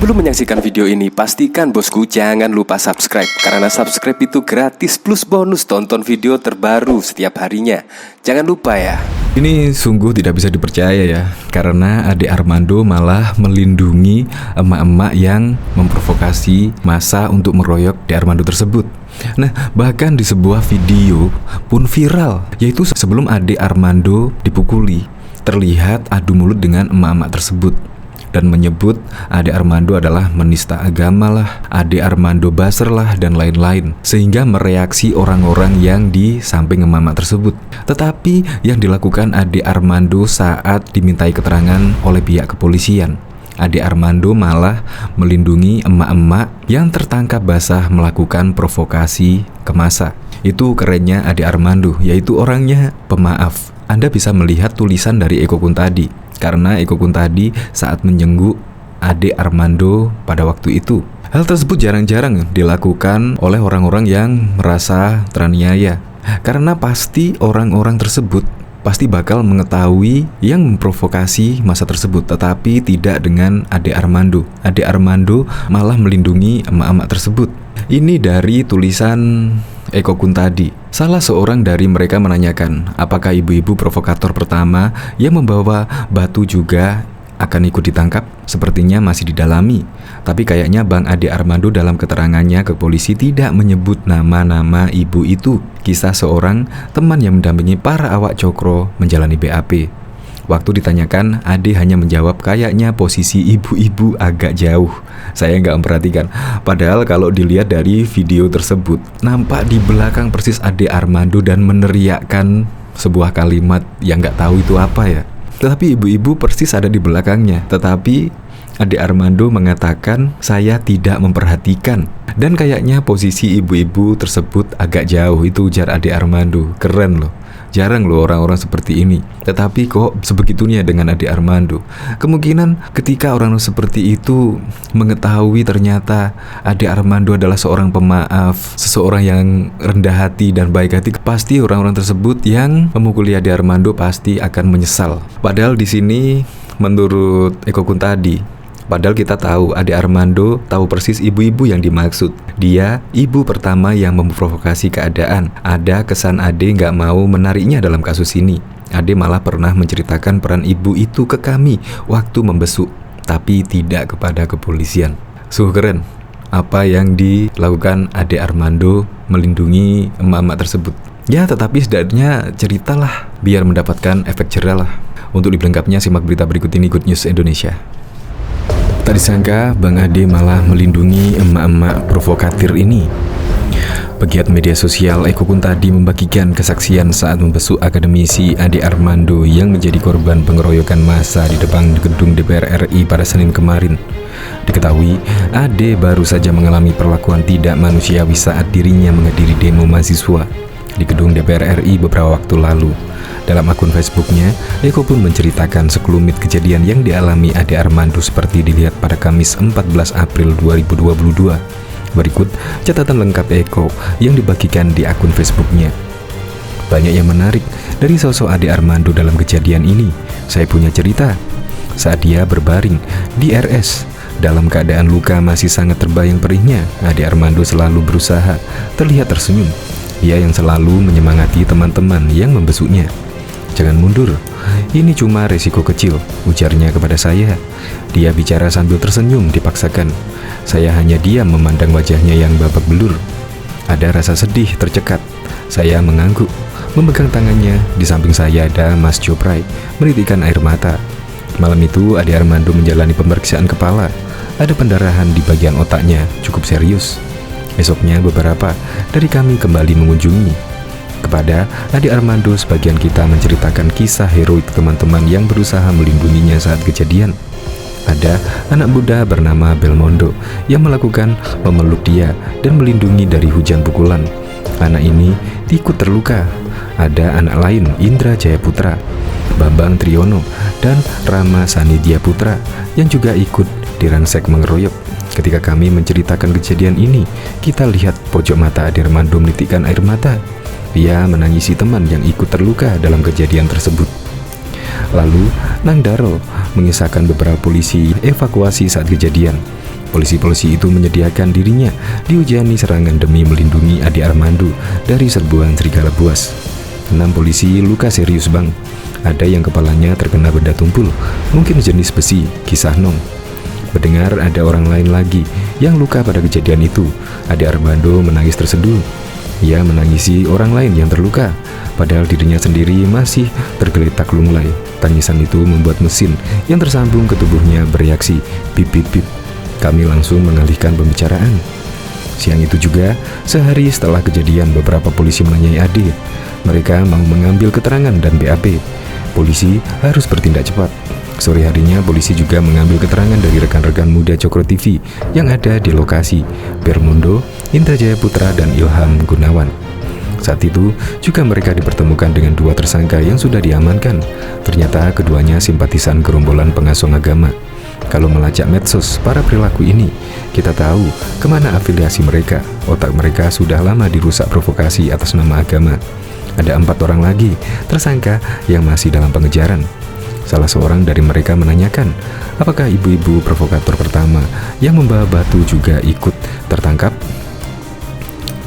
Sebelum menyaksikan video ini, pastikan bosku jangan lupa subscribe. Karena subscribe itu gratis plus bonus tonton video terbaru setiap harinya. Jangan lupa ya. Ini sungguh tidak bisa dipercaya ya, karena Ade Armando malah melindungi emak-emak yang memprovokasi massa untuk meroyok Ade Armando tersebut. Nah, bahkan di sebuah video pun viral, yaitu sebelum Ade Armando dipukuli, terlihat adu mulut dengan emak-emak tersebut dan menyebut Ade Armando adalah menista agama lah, Ade Armando baser lah, dan lain-lain, sehingga mereaksi orang-orang yang di samping emak-emak tersebut. Tetapi yang dilakukan Ade Armando saat dimintai keterangan oleh pihak kepolisian, Ade Armando malah melindungi emak-emak yang tertangkap basah melakukan provokasi ke massa. Itu kerennya Ade Armando, yaitu orangnya pemaaf. Anda bisa melihat tulisan dari Eko Kuntadi, karena Eko Kuntadi saat menyengguk Ade Armando pada waktu itu. Hal tersebut jarang-jarang dilakukan oleh orang-orang yang merasa teraniaya, karena pasti orang-orang tersebut pasti bakal mengetahui yang memprovokasi massa tersebut, tetapi tidak dengan Ade Armando. Ade Armando malah melindungi emak-emak tersebut. Ini dari tulisan Eko Kuntadi. Salah seorang dari mereka menanyakan, apakah ibu-ibu provokator pertama yang membawa batu juga akan ikut ditangkap? Sepertinya masih didalami. Tapi kayaknya Bang Ade Armando dalam keterangannya ke polisi tidak menyebut nama-nama ibu itu. Kisah seorang teman yang mendampingi para awak cokro menjalani BAP. Waktu ditanyakan, Ade hanya menjawab kayaknya posisi ibu-ibu agak jauh. Saya nggak memperhatikan. Padahal kalau dilihat dari video tersebut, nampak di belakang persis Ade Armando dan meneriakkan sebuah kalimat yang nggak tahu itu apa ya. Tetapi ibu-ibu persis ada di belakangnya. Tetapi Ade Armando mengatakan saya tidak memperhatikan. Dan kayaknya posisi ibu-ibu tersebut agak jauh. Itu ujar Ade Armando. Keren loh. Jarang loh orang-orang seperti ini. Tetapi kok sebegitunya dengan Ade Armando. Kemungkinan ketika orang seperti itu mengetahui ternyata Ade Armando adalah seorang pemaaf, seseorang yang rendah hati dan baik hati, pasti orang-orang tersebut yang memukuli Ade Armando pasti akan menyesal. Padahal di sini menurut Eko Kuntadi, padahal kita tahu Ade Armando tahu persis ibu-ibu yang dimaksud. Dia ibu pertama yang memprovokasi keadaan. Ada kesan Ade nggak mau menariknya dalam kasus ini. Ade malah pernah menceritakan peran ibu itu ke kami waktu membesuk, tapi tidak kepada kepolisian. Sungguh keren apa yang dilakukan Ade Armando melindungi emak-emak tersebut. Ya, tetapi setidaknya ceritalah biar mendapatkan efek jerah lah. Untuk lebih lengkapnya simak berita berikut ini, Good News Indonesia. Tak disangka Bang Ade malah melindungi emak-emak provokatir ini. Pegiat media sosial Eko Kuntadi membagikan kesaksian saat membesuk akademisi Ade Armando yang menjadi korban pengeroyokan massa di depan gedung DPR RI pada Senin kemarin. Diketahui, Ade baru saja mengalami perlakuan tidak manusiawi saat dirinya menghadiri demo mahasiswa di gedung DPR RI beberapa waktu lalu. Dalam akun Facebooknya, Eko pun menceritakan sekelumit kejadian yang dialami Ade Armando seperti dilihat pada Kamis 14 April 2022. Berikut catatan lengkap Eko yang dibagikan di akun Facebooknya. Banyak yang menarik dari sosok Ade Armando dalam kejadian ini. Saya punya cerita. Saat dia berbaring di RS, dalam keadaan luka masih sangat terbayang perihnya, Ade Armando selalu berusaha terlihat tersenyum. Dia yang selalu menyemangati teman-teman yang membesuknya. Jangan mundur, ini cuma resiko kecil, ujarnya kepada saya. Dia bicara sambil tersenyum dipaksakan. Saya hanya diam memandang wajahnya yang babak belur. Ada rasa sedih tercekat. Saya mengangguk, memegang tangannya. Di samping saya ada Mas Joprai, menitikkan air mata. Malam itu Ade Armando menjalani pemeriksaan kepala. Ada pendarahan di bagian otaknya, cukup serius. Esoknya beberapa dari kami kembali mengunjungi. Kepada Ade Armando, sebagian kita menceritakan kisah heroik teman-teman yang berusaha melindunginya saat kejadian. Ada anak muda bernama Belmondo yang melakukan memeluk dia dan melindungi dari hujan pukulan. Anak ini ikut terluka. Ada anak lain, Indra Jayaputra, Bambang Triyono, dan Rama Sanidya Putra yang juga ikut dirangsek mengeroyok. Ketika kami menceritakan kejadian ini, kita lihat pojok mata Ade Armando menitikkan air mata. Ia menangisi teman yang ikut terluka dalam kejadian tersebut. Lalu, Nang Daro mengisahkan beberapa polisi evakuasi saat kejadian. Polisi-polisi itu menyediakan dirinya dihujani serangan demi melindungi Ade Armando dari serbuan serigala buas. 6 polisi luka serius bang. Ada yang kepalanya terkena benda tumpul, mungkin jenis besi, kisah Nong. Mendengar ada orang lain lagi yang luka pada kejadian itu. Ade Armando menangis terseduh. Ia menangisi orang lain yang terluka, padahal dirinya sendiri masih tergeletak lunglai. Tangisan itu membuat mesin yang tersambung ke tubuhnya bereaksi, bip bip bip. Kami langsung mengalihkan pembicaraan. Siang itu juga, sehari setelah kejadian, beberapa polisi menanyai Ade. Mereka mau mengambil keterangan dan BAP. Polisi harus bertindak cepat. Sore harinya, polisi juga mengambil keterangan dari rekan-rekan muda Cokro TV yang ada di lokasi, Bermundo, Indra Jaya Putra, dan Ilham Gunawan. Saat itu juga mereka dipertemukan dengan 2 tersangka yang sudah diamankan. Ternyata keduanya simpatisan gerombolan pengasuh agama. Kalau melacak medsos para perilaku ini, kita tahu kemana afiliasi mereka. Otak mereka sudah lama dirusak provokasi atas nama agama. Ada 4 orang lagi tersangka yang masih dalam pengejaran. Salah seorang dari mereka menanyakan, apakah ibu-ibu provokator pertama yang membawa batu juga ikut tertangkap?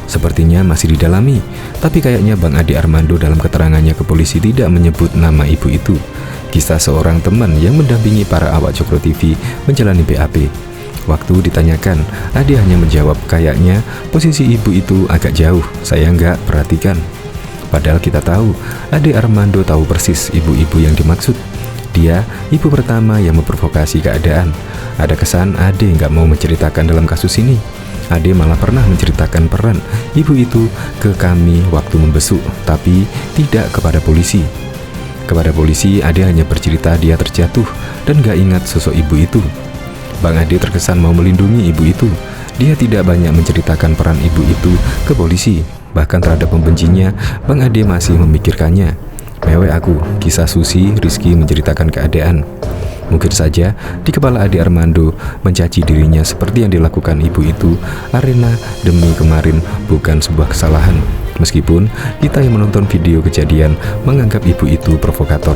Sepertinya masih didalami, tapi kayaknya Bang Ade Armando dalam keterangannya ke polisi tidak menyebut nama ibu itu. Kisah seorang teman yang mendampingi para awak Cokro TV menjalani BAP. Waktu ditanyakan, Ade hanya menjawab, kayaknya posisi ibu itu agak jauh, saya nggak perhatikan. Padahal kita tahu, Ade Armando tahu persis ibu-ibu yang dimaksud. Dia ibu pertama yang memprovokasi keadaan. Ada kesan Ade nggak mau menceritakan dalam kasus ini. Ade malah pernah menceritakan peran ibu itu ke kami waktu membesuk, tapi tidak kepada polisi. Kepada polisi, Ade hanya bercerita dia terjatuh dan gak ingat sosok ibu itu. Bang Ade terkesan mau melindungi ibu itu. Dia tidak banyak menceritakan peran ibu itu ke polisi. Bahkan terhadap pembencinya, Bang Ade masih memikirkannya. Mewek aku, kisah Susi, Rizky menceritakan keadaan. Mungkin saja di kepala Ade Armando mencaci dirinya seperti yang dilakukan ibu itu. Arena demi kemarin bukan sebuah kesalahan. Meskipun kita yang menonton video kejadian menganggap ibu itu provokator.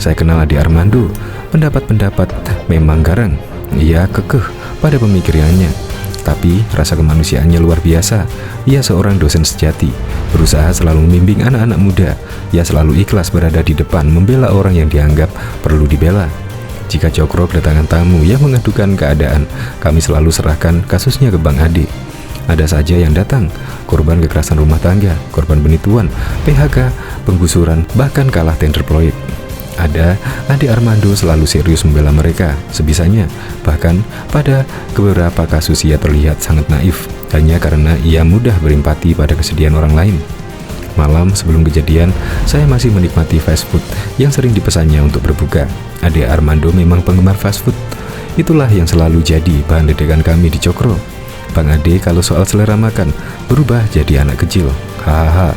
Saya kenal Ade Armando, pendapat-pendapat memang garang. Ia kekeh pada pemikirannya, tapi rasa kemanusiaannya luar biasa. Ia seorang dosen sejati, berusaha selalu membimbing anak-anak muda. Ia selalu ikhlas berada di depan, membela orang yang dianggap perlu dibela. Jika Cokro kedatangan tamu yang mengadukan keadaan, kami selalu serahkan kasusnya ke Bang Ade. Ada saja yang datang, korban kekerasan rumah tangga, korban penipuan, PHK, penggusuran, bahkan kalah tender proyek. Ada, Ade Armando selalu serius membela mereka sebisanya. Bahkan pada beberapa kasus ia terlihat sangat naif, hanya karena ia mudah berempati pada kesedihan orang lain. Malam sebelum kejadian, saya masih menikmati fast food yang sering dipesannya untuk berbuka. Ade Armando memang penggemar fast food. Itulah yang selalu jadi bahan ledekan kami di Cokro. Bang Ade kalau soal selera makan berubah jadi anak kecil. Hahaha.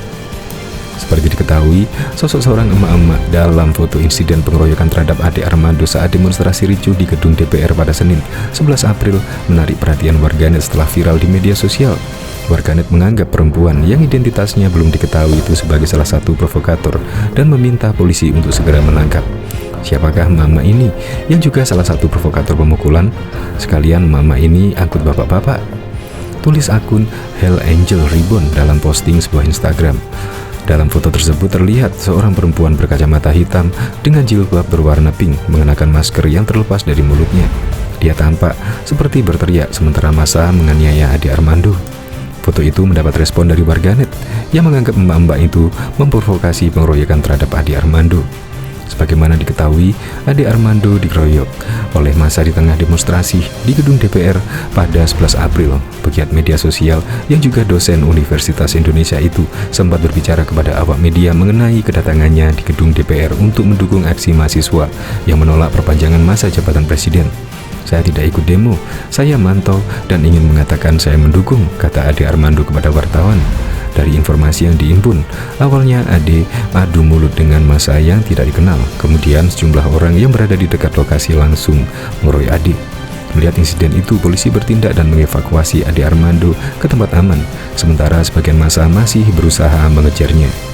Seperti diketahui, sosok seorang emak-emak dalam foto insiden pengeroyokan terhadap Ade Armando saat demonstrasi ricuh di gedung DPR pada Senin 11 April menarik perhatian warganet setelah viral di media sosial. Warganet menganggap perempuan yang identitasnya belum diketahui itu sebagai salah satu provokator dan meminta polisi untuk segera menangkap. Siapakah mama ini yang juga salah satu provokator pemukulan? Sekalian mama ini angkut bapak-bapak. Tulis akun Hell Angel Ribbon dalam posting sebuah Instagram. Dalam foto tersebut terlihat seorang perempuan berkacamata hitam dengan jilbab berwarna pink mengenakan masker yang terlepas dari mulutnya. Dia tampak seperti berteriak sementara massa menganiaya Ade Armando. Foto itu mendapat respon dari warganet yang menganggap mbak-mbak itu memprovokasi pengeroyokan terhadap Ade Armando. Sebagaimana diketahui, Ade Armando dikeroyok oleh massa di tengah demonstrasi di gedung DPR pada 11 April. Pegiat media sosial yang juga dosen Universitas Indonesia itu sempat berbicara kepada awak media mengenai kedatangannya di gedung DPR untuk mendukung aksi mahasiswa yang menolak perpanjangan masa jabatan presiden. Saya tidak ikut demo, saya mantau dan ingin mengatakan saya mendukung, kata Ade Armando kepada wartawan. Dari informasi yang dihimpun, awalnya Ade adu mulut dengan massa yang tidak dikenal. Kemudian sejumlah orang yang berada di dekat lokasi langsung mengeroyok Ade. Melihat insiden itu, polisi bertindak dan mengevakuasi Ade Armando ke tempat aman, sementara sebagian massa masih berusaha mengejarnya.